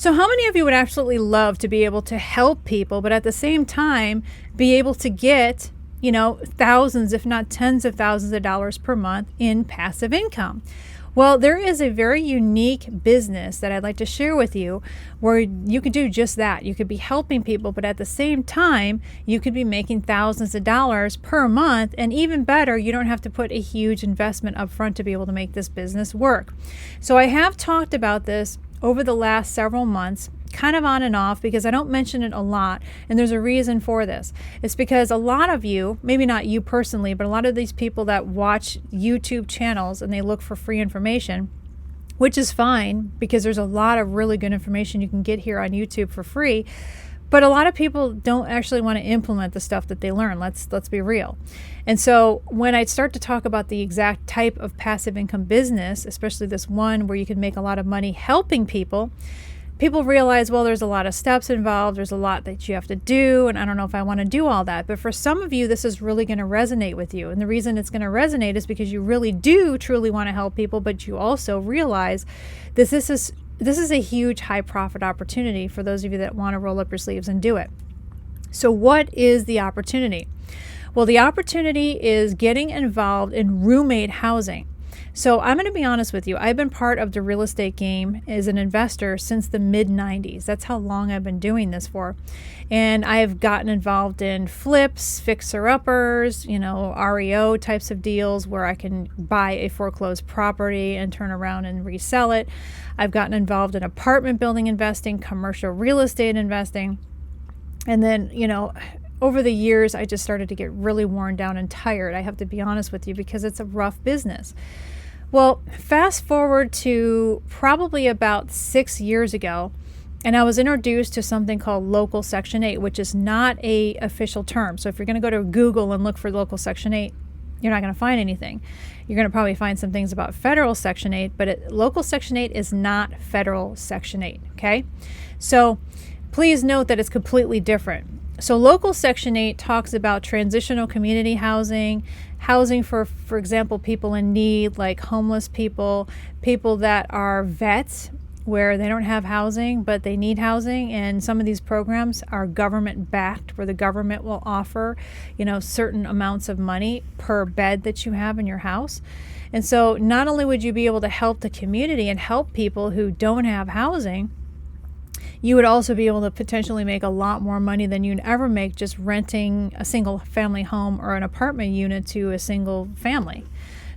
So how many of you would absolutely love to be able to help people, but at the same time be able to get, thousands, if not tens of thousands of dollars per month in passive income? Well, there is a very unique business that I'd like to share with you where you could do just that. You could be helping people, but at the same time, you could be making thousands of dollars per month. And even better, you don't have to put a huge investment up front to be able to make this business work. So I have talked about this over the last several months, kind of on and off, because I don't mention it a lot, and there's a reason for this. It's because a lot of you, maybe not you personally, but a lot of these people that watch YouTube channels and they look for free information, which is fine because there's a lot of really good information you can get here on YouTube for free. But a lot of people don't actually want to implement the stuff that they learn. Let's be real. And so when I start to talk about the exact type of passive income business, especially this one where you can make a lot of money helping people, people realize, well, there's a lot of steps involved. There's a lot that you have to do. And I don't know if I want to do all that. But for some of you, this is really going to resonate with you. And the reason it's going to resonate is because you really do truly want to help people, but you also realize this is a huge high profit opportunity for those of you that want to roll up your sleeves and do it. So what is the opportunity? Well, the opportunity is getting involved in roommate housing. So I'm going to be honest with you. I've been part of the real estate game as an investor since the mid-90s. That's how long I've been doing this for. And I've gotten involved in flips, fixer-uppers, REO types of deals where I can buy a foreclosed property and turn around and resell it. I've gotten involved in apartment building investing, commercial real estate investing. And then, over the years, I just started to get really worn down and tired. I have to be honest with you because it's a rough business. Well, fast forward to probably about 6 years ago, and I was introduced to something called local Section 8, which is not a official term. So if you're going to go to Google and look for local Section 8, you're not going to find anything. You're going to probably find some things about federal Section 8, but local Section 8 is not federal Section 8, okay? So please note that it's completely different. So local Section 8 talks about transitional community housing for example, people in need like homeless people, people that are vets where they don't have housing but they need housing, and some of these programs are government backed where the government will offer, certain amounts of money per bed that you have in your house. And so not only would you be able to help the community and help people who don't have housing, you would also be able to potentially make a lot more money than you'd ever make just renting a single family home or an apartment unit to a single family.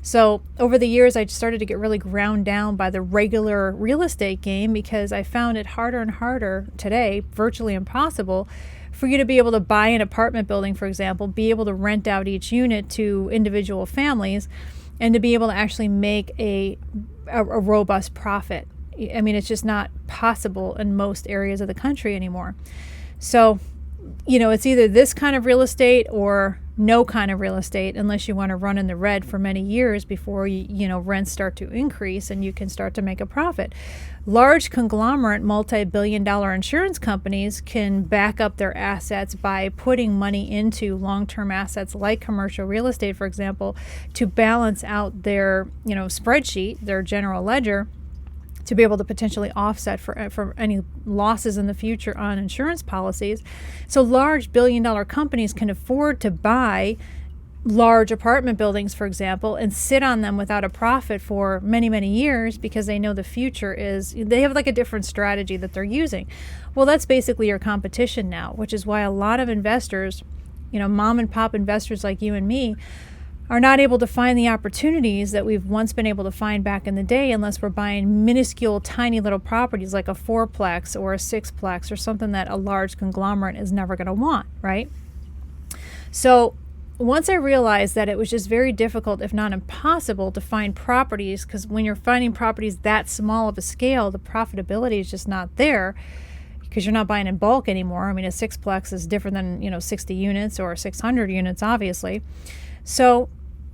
So over the years, I started to get really ground down by the regular real estate game because I found it harder and harder today, virtually impossible, for you to be able to buy an apartment building, for example, be able to rent out each unit to individual families, and to be able to actually make a robust profit. I mean, it's just not possible in most areas of the country anymore. So, it's either this kind of real estate or no kind of real estate, unless you want to run in the red for many years before rents start to increase and you can start to make a profit. Large conglomerate multi-billion-dollar insurance companies can back up their assets by putting money into long-term assets like commercial real estate, for example, to balance out their spreadsheet, their general ledger, to be able to potentially offset for any losses in the future on insurance policies. So large billion-dollar companies can afford to buy large apartment buildings, for example, and sit on them without a profit for many, many years because they know the future they have like a different strategy that they're using. Well, that's basically your competition now, which is why a lot of investors, mom and pop investors like you and me, are not able to find the opportunities that we've once been able to find back in the day unless we're buying minuscule, tiny little properties like a fourplex or a sixplex or something that a large conglomerate is never going to want, right? So once I realized that it was just very difficult, if not impossible, to find properties, because when you're finding properties that small of a scale, the profitability is just not there because you're not buying in bulk anymore. I mean, a sixplex is different than, 60 units or 600 units, obviously. So,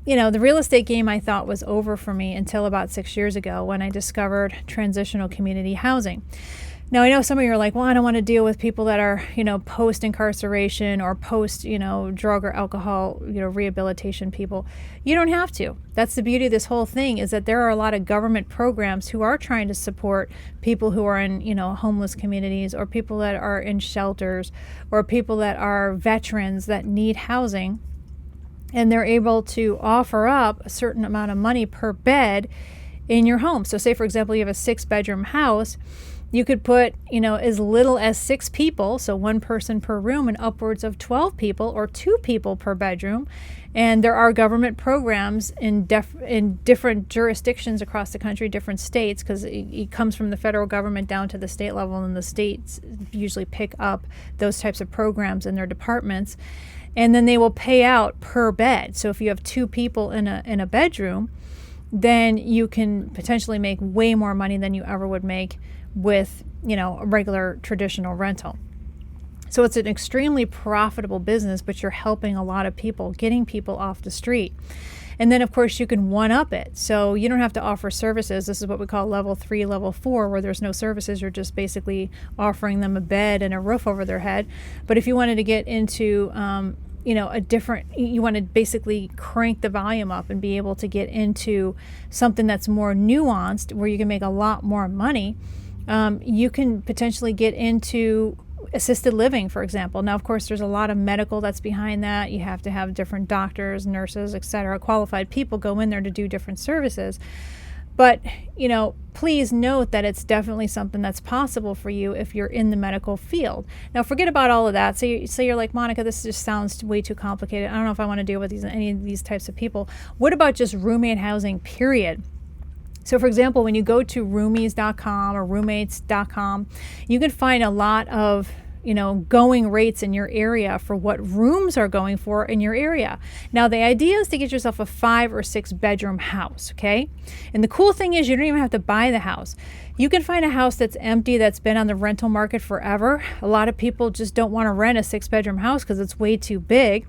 the real estate game I thought was over for me until about 6 years ago when I discovered transitional community housing. Now, I know some of you are like, well, I don't want to deal with people that are, post-incarceration or post, drug or alcohol, rehabilitation people. You don't have to. That's the beauty of this whole thing, is that there are a lot of government programs who are trying to support people who are in, homeless communities, or people that are in shelters, or people that are veterans that need housing. And they're able to offer up a certain amount of money per bed in your home. So say, for example, you have a 6-bedroom house. You could put, as little as 6 people, so 1 person per room, and upwards of 12 people or 2 people per bedroom. And there are government programs in different jurisdictions across the country, different states, because it comes from the federal government down to the state level, and the states usually pick up those types of programs in their departments. And then they will pay out per bed. So if you have 2 people in a bedroom, then you can potentially make way more money than you ever would make with, a regular traditional rental. So it's an extremely profitable business, but you're helping a lot of people, getting people off the street. And then, of course, you can one-up it. So you don't have to offer services. This is what we call level 3, level 4, where there's no services. You're just basically offering them a bed and a roof over their head. But if you wanted to get into you want to basically crank the volume up and be able to get into something that's more nuanced, where you can make a lot more money, you can potentially get into assisted living, for example. Now, of course, there's a lot of medical that's behind that. You have to have different doctors, nurses, etc. Qualified people go in there to do different services. But, please note that it's definitely something that's possible for you if you're in the medical field. Now, forget about all of that. So you're like, Monica, this just sounds way too complicated. I don't know if I want to deal with any of these types of people. What about just roommate housing, period? So, for example, when you go to roomies.com or roommates.com, you can find a lot of going rates in your area for what rooms are going for in your area. Now, the idea is to get yourself a 5 or 6 bedroom house, okay? And the cool thing is you don't even have to buy the house. You can find a house that's empty, that's been on the rental market forever. A lot of people just don't want to rent a 6-bedroom house because it's way too big.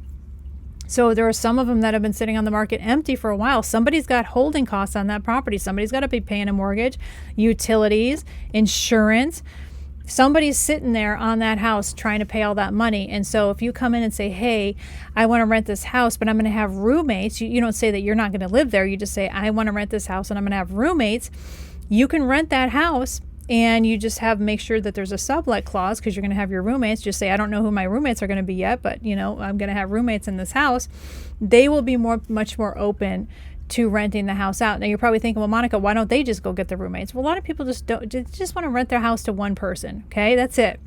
So there are some of them that have been sitting on the market empty for a while. Somebody's got holding costs on that property. Somebody's got to be paying a mortgage, utilities, insurance. Somebody's sitting there on that house trying to pay all that money. And so if you come in and say, hey, I want to rent this house, but I'm going to have roommates. You don't say that you're not going to live there. You just say, I want to rent this house and I'm going to have roommates. You can rent that house, and you just make sure that there's a sublet clause, because you're going to have your roommates. Just say, I don't know who my roommates are going to be yet, but I'm going to have roommates in this house. They will be much more open to renting the house out. Now, you're probably thinking, well, Monica, why don't they just go get the roommates? Well, a lot of people just want to rent their house to one person. Okay, that's it.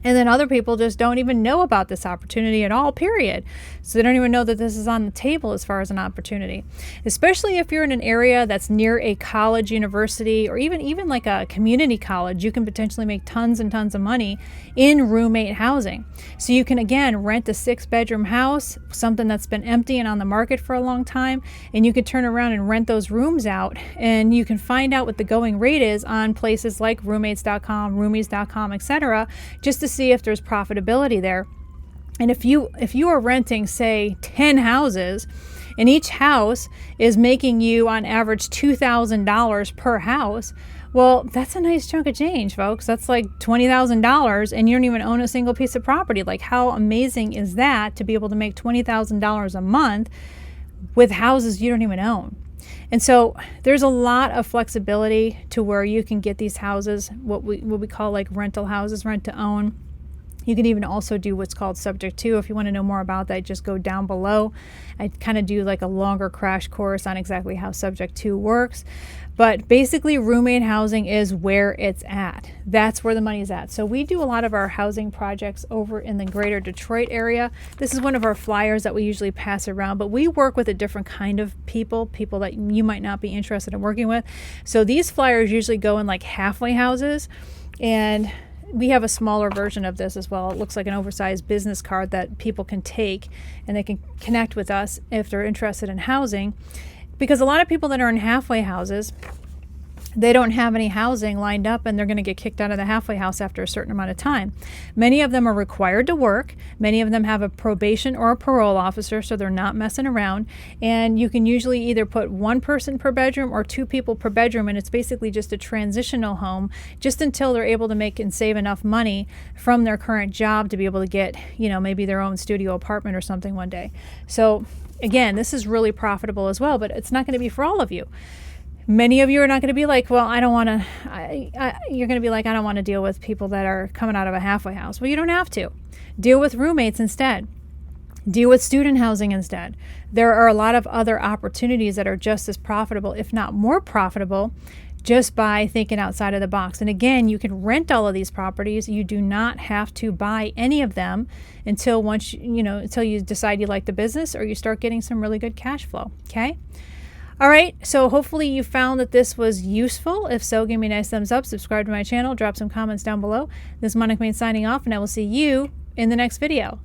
And then other people just don't even know about this opportunity at all, period. So they don't even know that this is on the table as far as an opportunity. Especially if you're in an area that's near a college, university, or even like a community college, you can potentially make tons and tons of money in roommate housing. So you can, again, rent a 6-bedroom house, something that's been empty and on the market for a long time, and you could turn around and rent those rooms out. And you can find out what the going rate is on places like roommates.com, roomies.com, etc., just to see if there's profitability there. And if you are renting, say, 10 houses, and each house is making you on average $2,000 per house, well, that's a nice chunk of change, folks. That's like $20,000, and you don't even own a single piece of property. Like, how amazing is that, to be able to make $20,000 a month with houses you don't even own? And so there's a lot of flexibility to where you can get these houses, what we call like rental houses, rent to own. You can even also do what's called subject to. If you want to know more about that, just go down below. I kind of do like a longer crash course on exactly how subject to works. But basically, roommate housing is where it's at. That's where the money's at. So we do a lot of our housing projects over in the greater Detroit area. This is one of our flyers that we usually pass around, but we work with a different kind of people that you might not be interested in working with. So these flyers usually go in like halfway houses, and we have a smaller version of this as well. It looks like an oversized business card that people can take, and they can connect with us if they're interested in housing. Because a lot of people that are in halfway houses, they don't have any housing lined up and they're going to get kicked out of the halfway house after a certain amount of time. Many of them are required to work. Many of them have a probation or a parole officer, so they're not messing around. And you can usually either put one person per bedroom or two people per bedroom, and it's basically just a transitional home just until they're able to make and save enough money from their current job to be able to get, maybe their own studio apartment or something one day. So again, this is really profitable as well, but it's not going to be for all of you. Many of you are not going to be like, well, I don't want to, you're going to be like, I don't want to deal with people that are coming out of a halfway house. Well, you don't have to. Deal with roommates instead. Deal with student housing instead. There are a lot of other opportunities that are just as profitable, if not more profitable, just by thinking outside of the box. And again, you can rent all of these properties. You do not have to buy any of them until until you decide you like the business or you start getting some really good cash flow. Okay. All right, so hopefully you found that this was useful. If so, give me a nice thumbs up, subscribe to my channel, drop some comments down below. This is Monica Main signing off, and I will see you in the next video.